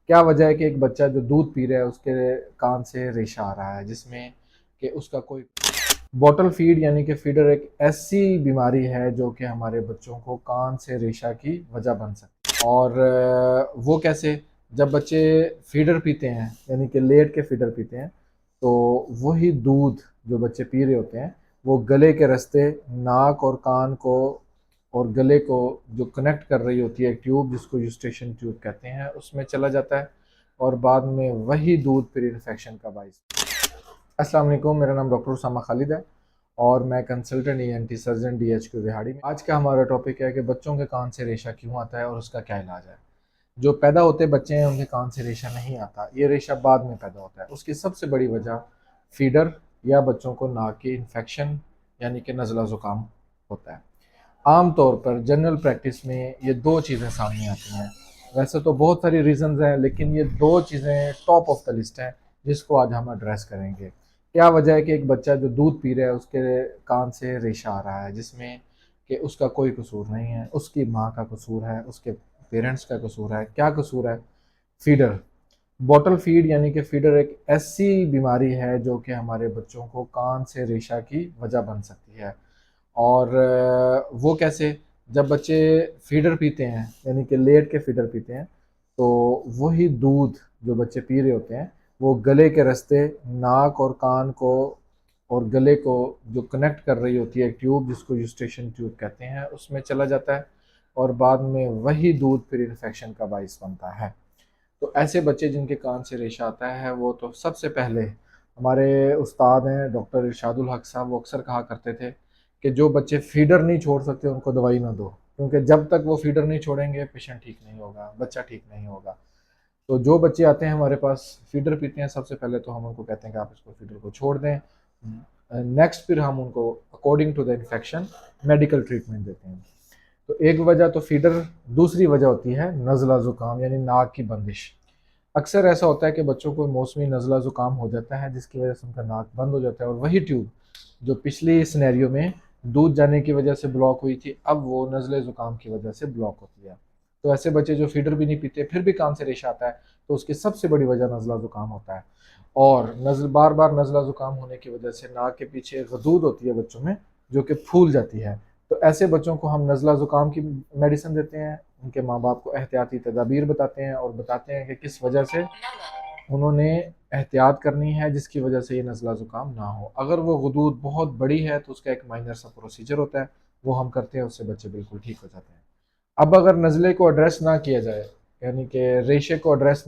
क्या वजह है कि एक बच्चा जो दूध पी रहा है उसके कान से रेशा आ रहा है, जिसमें कि उसका कोई बॉटल फीड यानी कि फीडर एक ऐसी बीमारी है जो कि हमारे बच्चों को कान से रेशा की वजह बन सकती है। और वो कैसे? जब बच्चे फीडर पीते हैं यानी कि लेट के फीडर पीते हैं, तो वही दूध जो बच्चे पी रहे होते हैं वो गले के रास्ते नाक और कान को और गले को जो कनेक्ट कर रही होती है ट्यूब, जिसको यूस्टेशन ट्यूब कहते हैं, उसमें चला जाता है और बाद में वही दूध फिर इन्फेक्शन का बाइस। अस्सलाम वालेकुम, मेरा नाम डॉक्टर उसामा खालिद है और मैं कंसल्टेंट ईएनटी सर्जन डीएचक्यू रिहाड़ी में। आज का हमारा टॉपिक है कि बच्चों के कान से रेशा क्यों आता है और उसका क्या इलाज है। जो पैदा होते बच्चे हैं उनके कान से रेशा नहीं आता, ये रेशा बाद में पैदा होता है। उसकी सबसे बड़ी वजह फीडर या बच्चों को नाक की इन्फेक्शन यानी कि नज़ला ज़ुकाम होता है। आम तौर पर जनरल प्रैक्टिस में ये दो चीज़ें सामने आती हैं। वैसे तो बहुत सारी रीजंस हैं, लेकिन ये दो चीज़ें टॉप ऑफ द लिस्ट हैं जिसको आज हम एड्रेस करेंगे। क्या वजह है कि एक बच्चा जो दूध पी रहा है उसके कान से रेशा आ रहा है, जिसमें कि उसका कोई कसूर नहीं है, उसकी माँ का कसूर है, उसके पेरेंट्स का कसूर है। क्या कसूर है? फीडर, बॉटल फीड यानी कि फीडर एक ऐसी बीमारी है जो कि हमारे बच्चों को कान से रेशा की वजह बन सकती है। और वो कैसे? जब बच्चे फीडर पीते हैं यानी कि लेट के फीडर पीते हैं, तो वही दूध जो बच्चे पी रहे होते हैं वो गले के रास्ते नाक और कान को और गले को जो कनेक्ट कर रही होती है ट्यूब, जिसको यूस्टेशन ट्यूब कहते हैं, उसमें चला जाता है और बाद में वही दूध फिर इन्फेक्शन का बाइस बनता है। तो ऐसे बच्चे जिनके कान से रेशा आता है, वो तो सबसे पहले हमारे उस्ताद हैं डॉक्टर इरशादुल हक साहब, वो अक्सर कहा करते थे कि जो बच्चे फीडर नहीं छोड़ सकते उनको दवाई ना दो, क्योंकि जब तक वो फीडर नहीं छोड़ेंगे पेशेंट ठीक नहीं होगा, बच्चा ठीक नहीं होगा। तो जो बच्चे आते हैं हमारे पास फीडर पीते हैं, सबसे पहले तो हम उनको कहते हैं कि आप इसको फीडर को छोड़ दें। नेक्स्ट फिर हम उनको according to the infection medical treatment देते हैं। तो एक वजह तो फीडर, दूसरी वजह होती है नज़ला ज़ुकाम यानी नाक की बंदिश। अक्सर ऐसा होता है कि बच्चों को मौसमी नज़ला ज़ुकाम हो जाता है, जिसकी वजह से उनका नाक बंद हो जाता है और वही ट्यूब जो पिछली सिनेरियो में दूध जाने की वजह से ब्लॉक हुई थी, अब वो नज़ले ज़ुकाम की वजह से ब्लॉक होती है। तो ऐसे बच्चे जो फीडर भी नहीं पीते फिर भी कान से रेशा आता है, तो उसकी सबसे बड़ी वजह नज़ला ज़ुकाम होता है। और नज़ल बार बार नज़ला ज़ुकाम होने की वजह से नाक के पीछे गदूद होती है बच्चों में, जो कि फूल जाती है। तो ऐसे बच्चों को हम नज़ला ज़ुकाम की मेडिसिन देते हैं, उनके माँ बाप को एहतियाती तदाबीर बताते हैं और बताते हैं कि किस वजह से उन्होंने एहतियात करनी है जिसकी वजह से ये नज़ला ज़ुकाम ना हो। अगर वो गदूद बहुत बड़ी है तो उसका एक माइनर सा प्रोसीजर होता है, वो हम करते हैं, उससे बच्चे बिल्कुल ठीक हो जाते हैं। अब अगर नज़ले को एड्रेस ना किया जाए यानी कि रेशे को एड्रेस